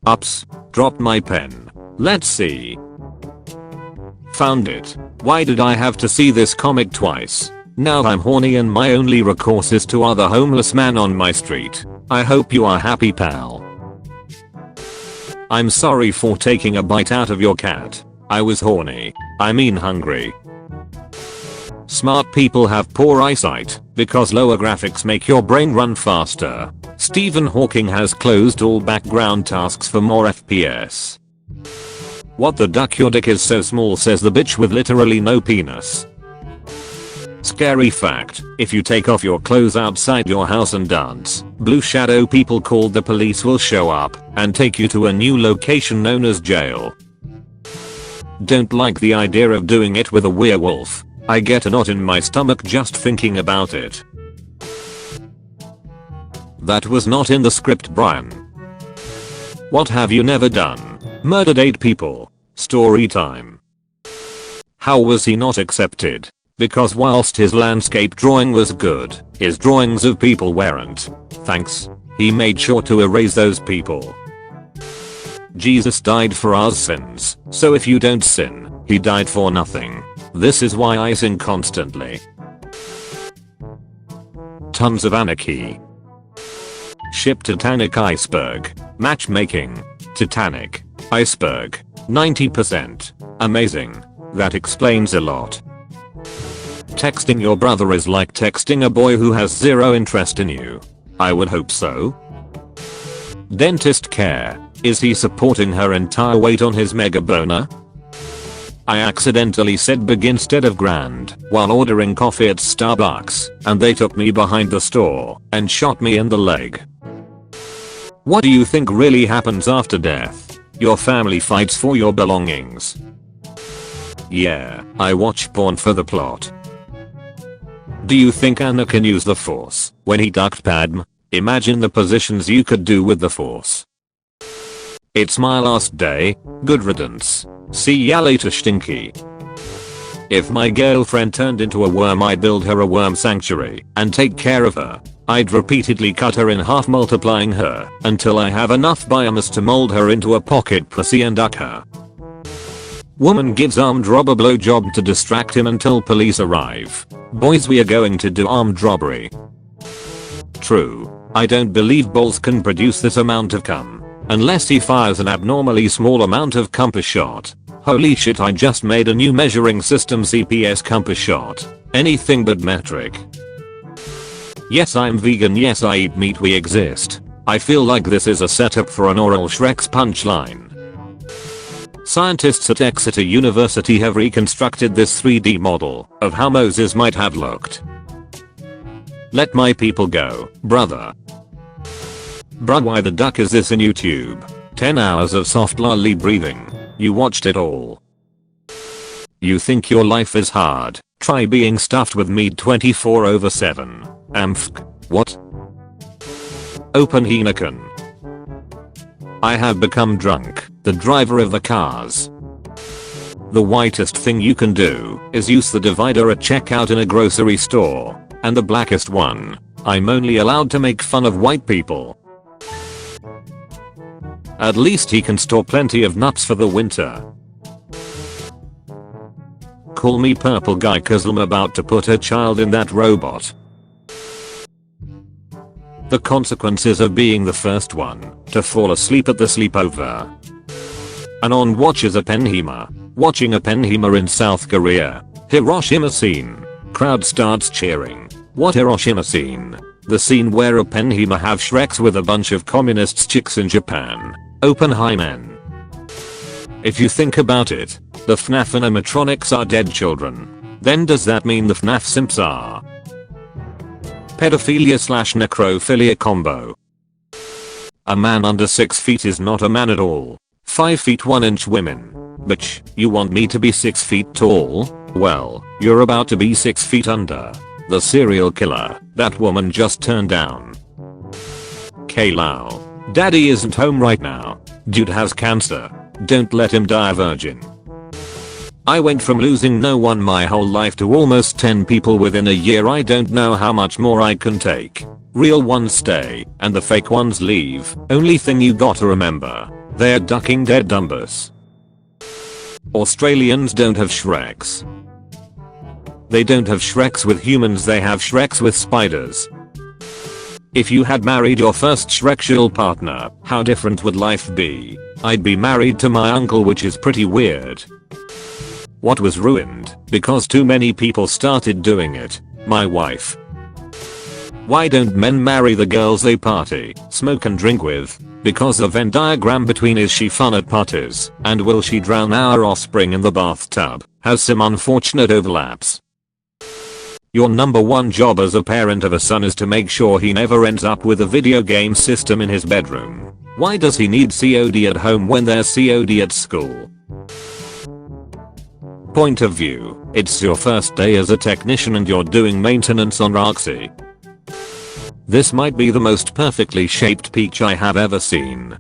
Ups. Dropped my pen. Let's see. Found it. Why did I have to see this comic twice? Now I'm horny and my only recourse is to other homeless man on my street. I hope you are happy, pal. I'm sorry for taking a bite out of your cat. I was horny. I mean hungry. Smart people have poor eyesight because lower graphics make your brain run faster. Stephen Hawking has closed all background tasks for more FPS. What the duck, your dick is so small, says the bitch with literally no penis. Scary fact, if you take off your clothes outside your house and dance, blue shadow people called the police will show up and take you to a new location known as jail. Don't like the idea of doing it with a werewolf. I get a knot in my stomach just thinking about it. That was not in the script, Brian. What have you never done? Murdered 8 people. Story time. How was he not accepted? Because whilst his landscape drawing was good, his drawings of people weren't. Thanks. He made sure to erase those people. Jesus died for our sins, so if you don't sin, he died for nothing. This is why I sin constantly. Tons of anarchy. Ship Titanic iceberg. Matchmaking. Titanic. Iceberg. 90%. Amazing. That explains a lot. Texting your brother is like texting a boy who has zero interest in you. I would hope so. Dentist care. Is he supporting her entire weight on his mega boner? I accidentally said big instead of grand while ordering coffee at Starbucks, and they took me behind the store and shot me in the leg. What do you think really happens after death? Your family fights for your belongings. Yeah, I watch porn for the plot. Do you think Anakin used the Force when he ducked Padme? Imagine the positions you could do with the Force. It's my last day. Good riddance. See ya later, stinky. If my girlfriend turned into a worm, I'd build her a worm sanctuary and take care of her. I'd repeatedly cut her in half, multiplying her until I have enough biomass to mold her into a pocket pussy and duck her. Woman gives armed robber blowjob to distract him until police arrive. Boys, we are going to do armed robbery. True. I don't believe balls can produce this amount of cum. Unless he fires an abnormally small amount of compass shot. Holy shit, I just made a new measuring system, CPS compass shot. Anything but metric. Yes, I'm vegan, yes I eat meat, we exist. I feel like this is a setup for an oral Shrek's punchline. Scientists at Exeter University have reconstructed this 3D model of how Moses might have looked. Let my people go, brother. Bruh, why the duck is this in YouTube? 10 hours of soft lolly breathing. You watched it all. You think your life is hard? Try being stuffed with meat 24/7. Amphk. What? Open Heineken. I have become drunk, the driver of the cars. The whitest thing you can do is use the divider at checkout in a grocery store, and the blackest one. I'm only allowed to make fun of white people. At least he can store plenty of nuts for the winter. Call me purple guy cause I'm about to put a child in that robot. The consequences of being the first one to fall asleep at the sleepover. Anon watches Oppenheimer. Watching Oppenheimer in South Korea. Hiroshima scene. Crowd starts cheering. What Hiroshima scene? The scene where Oppenheimer have Shreks with a bunch of communist chicks in Japan. Oppenheimer. If you think about it, the FNAF animatronics are dead children. Then does that mean the FNAF simps are? Pedophilia/necrophilia combo. A man under 6 feet is not a man at all. 5 feet 1 inch women. Bitch, you want me to be 6 feet tall? Well, you're about to be 6 feet under. The serial killer that woman just turned down. K-Lau. Daddy isn't home right now. Dude has cancer. Don't let him die a virgin. I went from losing no one my whole life to almost 10 people within a year. I don't know how much more I can take. Real ones stay and the fake ones leave. Only thing you gotta remember. They're ducking dead Dumbers. Australians don't have Shreks. They don't have Shreks with humans, they have Shreks with spiders. If you had married your first Shreksual partner, how different would life be? I'd be married to my uncle, which is pretty weird. What was ruined? Because too many people started doing it. My wife. Why don't men marry the girls they party, smoke and drink with? Because the Venn diagram between is she fun at parties and will she drown our offspring in the bathtub has some unfortunate overlaps. Your number one job as a parent of a son is to make sure he never ends up with a video game system in his bedroom. Why does he need COD at home when there's COD at school? Point of view. It's your first day as a technician and you're doing maintenance on Roxy. This might be the most perfectly shaped peach I have ever seen.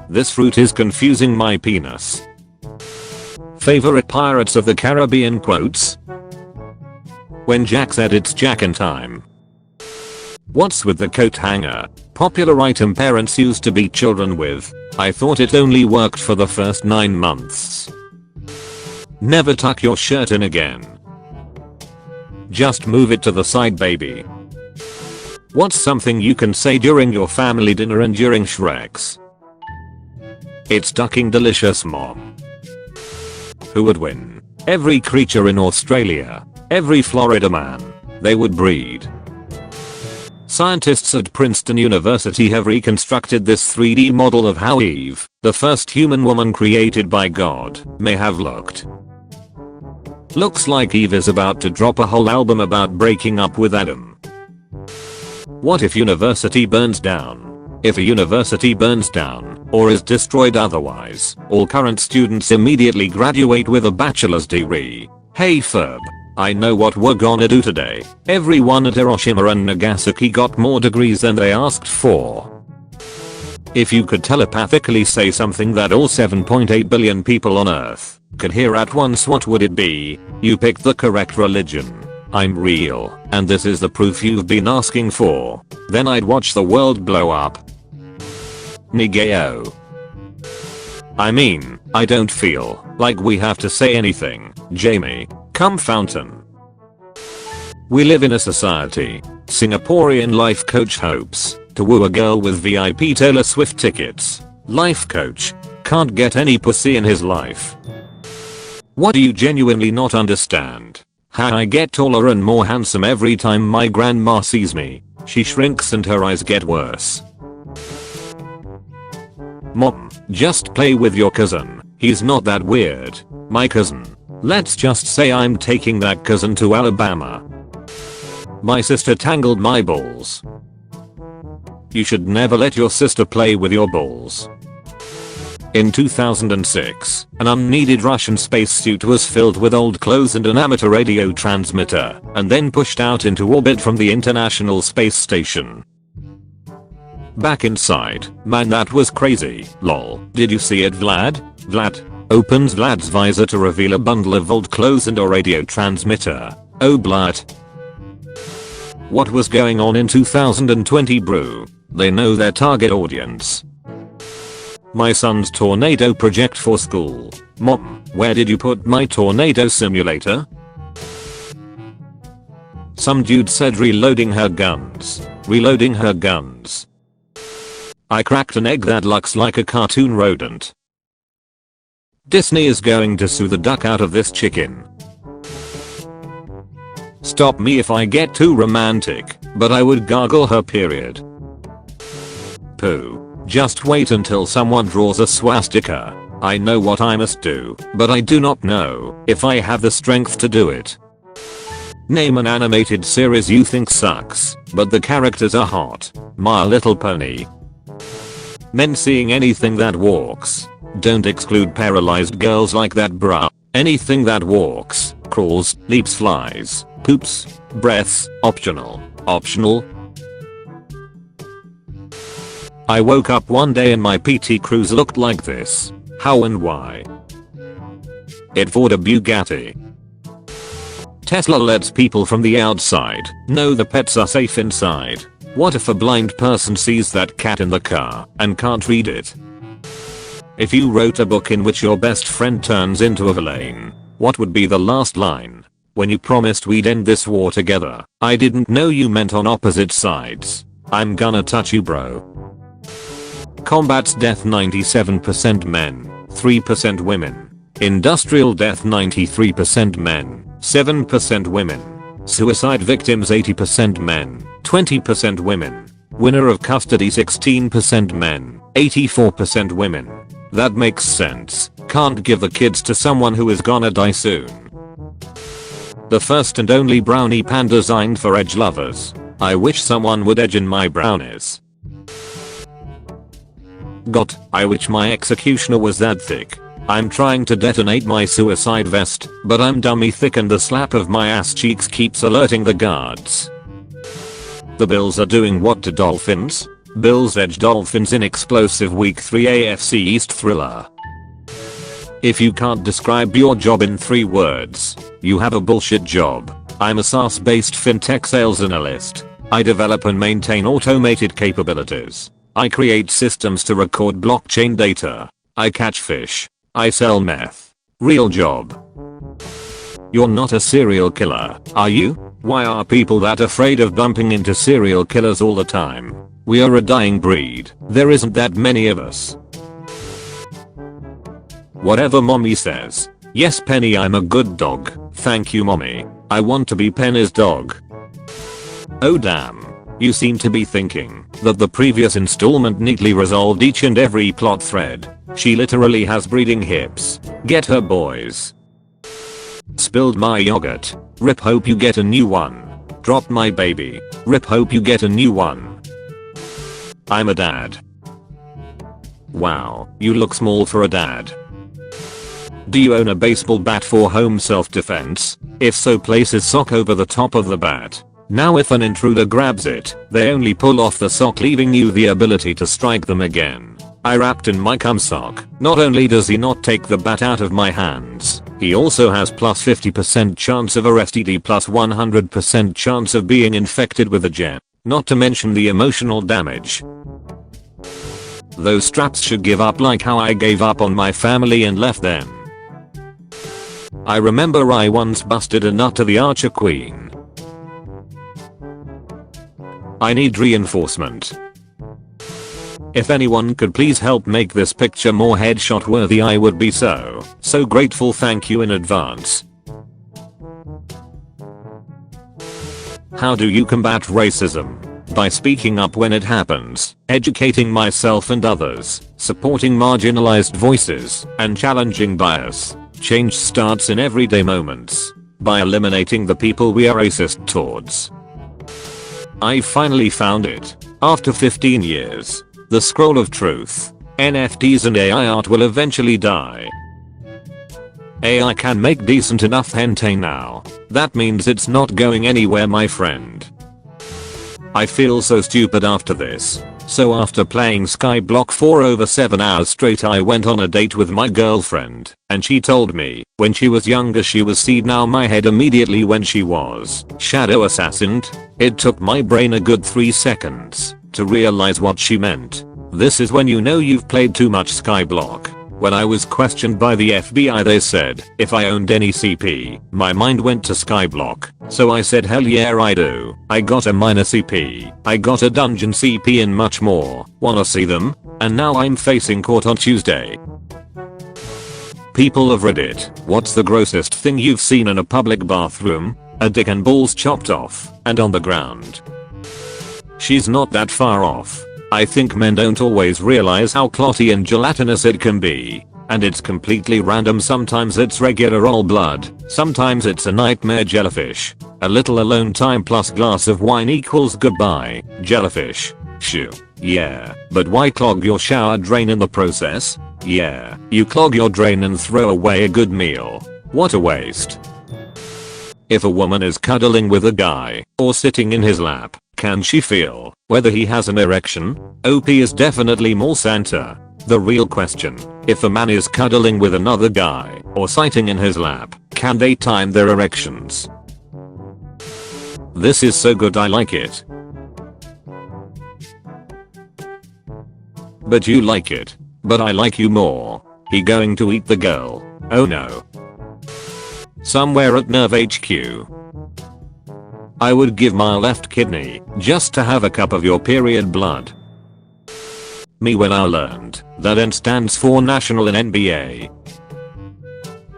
This fruit is confusing my penis. Favorite Pirates of the Caribbean quotes? When Jack said it's Jack in time. What's with the coat hanger? Popular item parents used to beat children with. I thought it only worked for the first 9 months. Never tuck your shirt in again. Just move it to the side, baby. What's something you can say during your family dinner and during Shreks? It's ducking delicious, mom. Who would win? Every creature in Australia. Every Florida man. They would breed. Scientists at Princeton University have reconstructed this 3D model of how Eve, the first human woman created by God, may have looked. Looks like Eve is about to drop a whole album about breaking up with Adam. What if university burns down? If a university burns down, or is destroyed otherwise, all current students immediately graduate with a bachelor's degree. Hey Ferb. I know what we're gonna do today. Everyone at Hiroshima and Nagasaki got more degrees than they asked for. If you could telepathically say something that all 7.8 billion people on Earth could hear at once, what would it be? You picked the correct religion. I'm real, and this is the proof you've been asking for. Then I'd watch the world blow up. Nigeo. I mean, I don't feel like we have to say anything, Jamie. Come fountain. We live in a society. Singaporean life coach hopes to woo a girl with VIP Taylor Swift tickets. Life coach can't get any pussy in his life. What do you genuinely not understand? How I get taller and more handsome every time my grandma sees me. She shrinks and her eyes get worse. Mom, just play with your cousin. He's not that weird. My cousin. Let's just say I'm taking that cousin to Alabama. My sister tangled my balls. You should never let your sister play with your balls. In 2006, an unneeded Russian spacesuit was filled with old clothes and an amateur radio transmitter, and then pushed out into orbit from the International Space Station. Back inside, man, that was crazy, lol. Did you see it, Vlad? Vlad opens Vlad's visor to reveal a bundle of old clothes and a radio transmitter. Oh Vlad. What was going on in 2020, bro? They know their target audience. My son's tornado project for school. Mom, where did you put my tornado simulator? Some dude said reloading her guns. Reloading her guns. I cracked an egg that looks like a cartoon rodent. Disney is going to sue the duck out of this chicken. Stop me if I get too romantic, but I would gargle her period. Poo. Just wait until someone draws a swastika. I know what I must do, but I do not know if I have the strength to do it. Name an animated series you think sucks, but the characters are hot. My Little Pony. Men seeing anything that walks. Don't exclude paralyzed girls like that, bruh. Anything that walks, crawls, leaps, flies, poops, breaths, optional. Optional. I woke up one day and my PT Cruiser looked like this. How and why? It Ford a Bugatti. Tesla lets people from the outside know the pets are safe inside. What if a blind person sees that cat in the car and can't read it? If you wrote a book in which your best friend turns into a villain, what would be the last line? When you promised we'd end this war together, I didn't know you meant on opposite sides. I'm gonna touch you, bro. Combat's death 97% men, 3% women. Industrial death 93% men, 7% women. Suicide victims 80% men, 20% women. Winner of custody 16% men, 84% women. That makes sense. Can't give the kids to someone who is gonna die soon. The first and only brownie pan designed for edge lovers. I wish someone would edge in my brownies. I wish my executioner was that thick. I'm trying to detonate my suicide vest, but I'm dummy thick and the slap of my ass cheeks keeps alerting the guards. The Bills are doing what to Dolphins? Bills edge Dolphins in explosive Week 3 AFC East thriller. If you can't describe your job in 3 words, you have a bullshit job. I'm a SaaS-based fintech sales analyst. I develop and maintain automated capabilities. I create systems to record blockchain data. I catch fish. I sell meth. Real job. You're not a serial killer, are you? Why are people that afraid of bumping into serial killers all the time? We are a dying breed. There isn't that many of us. Whatever mommy says. Yes Penny, I'm a good dog. Thank you mommy. I want to be Penny's dog. Oh damn. You seem to be thinking that the previous installment neatly resolved each and every plot thread. She literally has breeding hips. Get her boys. Spilled my yogurt. Rip, hope you get a new one. Dropped my baby. Rip, hope you get a new one. I'm a dad. Wow, you look small for a dad. Do you own a baseball bat for home self-defense? If so, place a sock over the top of the bat. Now if an intruder grabs it, they only pull off the sock, leaving you the ability to strike them again. I wrapped in my cum sock. Not only does he not take the bat out of my hands, he also has plus 50% chance of a STD plus 100% chance of being infected with a germ. Not to mention the emotional damage. Those straps should give up like how I gave up on my family and left them. I remember I once busted a nut to the Archer Queen. I need reinforcement. If anyone could please help make this picture more headshot worthy, I would be so grateful. Thank you in advance. How do you combat racism? By speaking up when it happens, educating myself and others, supporting marginalized voices, and challenging bias. Change starts in everyday moments. By eliminating the people we are racist towards. I finally found it. After 15 years. The scroll of truth. NFTs and AI art will eventually die. AI can make decent enough hentai now. That means it's not going anywhere, my friend. I feel so stupid after this. So after playing Skyblock for over 7 hours straight, I went on a date with my girlfriend, and she told me when she was younger she was seed. Now my head immediately when she was shadow assassined. It took my brain a good 3 seconds to realize what she meant. This is when you know you've played too much Skyblock. When I was questioned by the FBI, they said if I owned any CP, my mind went to Skyblock. So I said hell yeah I do. I got a minor CP, I got a dungeon CP and much more. Wanna see them? And now I'm facing court on Tuesday. People of Reddit, what's the grossest thing you've seen in a public bathroom? A dick and balls chopped off and on the ground. She's not that far off. I think men don't always realize how clotty and gelatinous it can be. And it's completely random. Sometimes it's regular old blood. Sometimes it's a nightmare jellyfish. A little alone time plus glass of wine equals goodbye, jellyfish. Shoo. Yeah. But why clog your shower drain in the process? Yeah. You clog your drain and throw away a good meal. What a waste. If a woman is cuddling with a guy or sitting in his lap, can she feel whether he has an erection? OP is definitely more Santa. The real question, if a man is cuddling with another guy or sitting in his lap, can they time their erections? This is so good, I like it. But you like it. But I like you more. He going to eat the girl. Oh no. Somewhere at Nerve HQ. I would give my left kidney just to have a cup of your period blood. Me when I learned that N stands for national in NBA.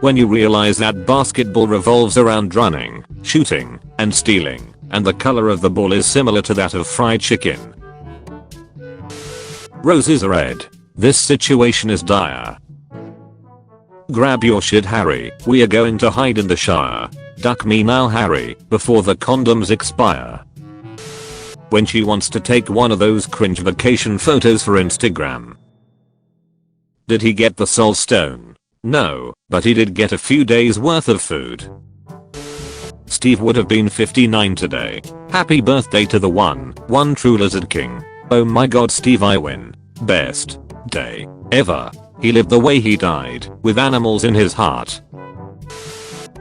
When you realize that basketball revolves around running, shooting, and stealing, and the color of the ball is similar to that of fried chicken. Roses are red. This situation is dire. Grab your shit, Harry, we are going to hide in the shower. Duck me now, Harry, before the condoms expire. When she wants to take one of those cringe vacation photos for Instagram. Did he get the soul stone? No, but he did get a few days worth of food. Steve would have been 59 today. Happy birthday to the one true Lizard King. Oh my god, Steve, I win. Best day ever. He lived the way he died, with animals in his heart.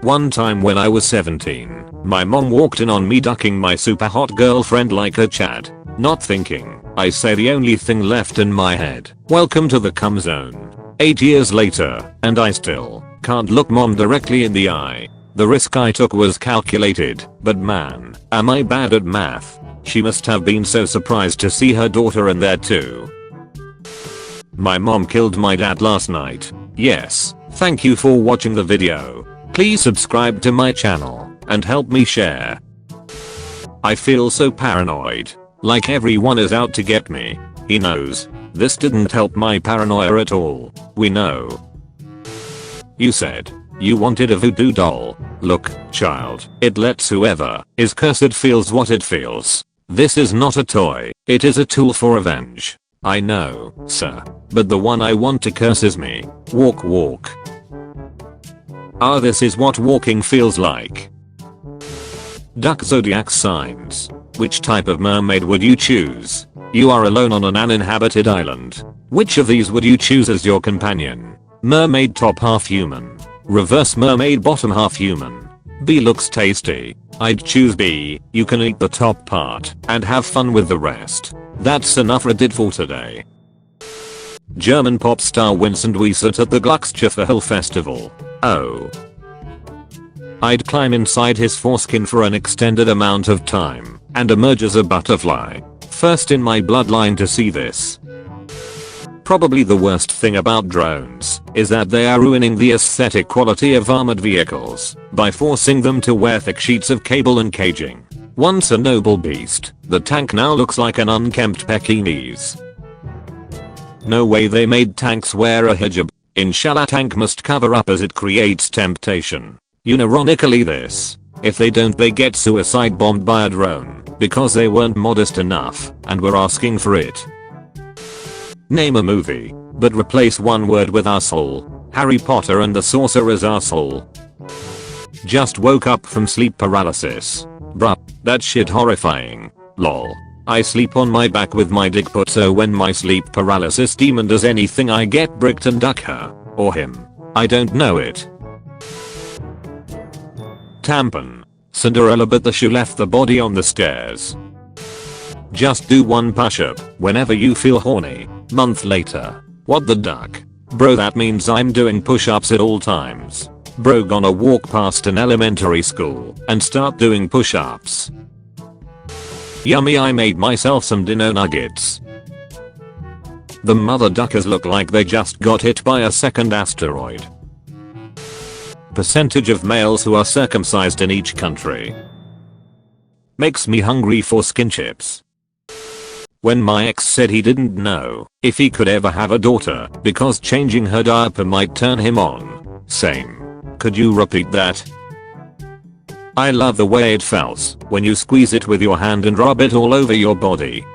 One time when I was 17, my mom walked in on me ducking my super hot girlfriend like a Chad. Not thinking, I say the only thing left in my head. Welcome to the cum zone. 8 years later, and I still can't look mom directly in the eye. The risk I took was calculated, but man, am I bad at math. She must have been so surprised to see her daughter in there too. My mom killed my dad last night. Yes, thank you for watching the video. Please subscribe to my channel and help me share. I feel so paranoid, like everyone is out to get me. He knows. This didn't help my paranoia at all. We know. You said you wanted a voodoo doll. Look, child, it lets whoever is cursed feels what it feels. This is not a toy, it is a tool for revenge. I know, sir, but the one I want to curse is me. Walk walk. Ah, this is what walking feels like. Duck zodiac signs. Which type of mermaid would you choose? You are alone on an uninhabited island. Which of these would you choose as your companion? Mermaid top half human. Reverse mermaid bottom half human. B looks tasty. I'd choose B. You can eat the top part and have fun with the rest. That's enough Reddit for today. German pop star Vincent Wiesert at the Glücksschifferhill Festival. Oh. I'd climb inside his foreskin for an extended amount of time and emerge as a butterfly. First in my bloodline to see this. Probably the worst thing about drones is that they are ruining the aesthetic quality of armored vehicles by forcing them to wear thick sheets of cable and caging. Once a noble beast, the tank now looks like an unkempt Pekingese. No way they made tanks wear a hijab. Inshallah, tank must cover up as it creates temptation. Unironically this. If they don't, they get suicide bombed by a drone because they weren't modest enough and were asking for it. Name a movie, but replace one word with asshole. Harry Potter and the Sorcerer's Asshole. Just woke up from sleep paralysis. Bruh, that shit horrifying. Lol. I sleep on my back with my dick put, so when my sleep paralysis demon does anything I get bricked and duck her. Or him. I don't know it. Tampon. Cinderella, but the shoe left the body on the stairs. Just do one push-up whenever you feel horny. Month later. What the duck? Bro, that means I'm doing push-ups at all times. Bro gonna walk past an elementary school and start doing push-ups. Yummy, I made myself some dino nuggets. The mother duckers look like they just got hit by a second asteroid. Percentage of males who are circumcised in each country. Makes me hungry for skin chips. When my ex said he didn't know if he could ever have a daughter because changing her diaper might turn him on. Same. Could you repeat that? I love the way it feels when you squeeze it with your hand and rub it all over your body.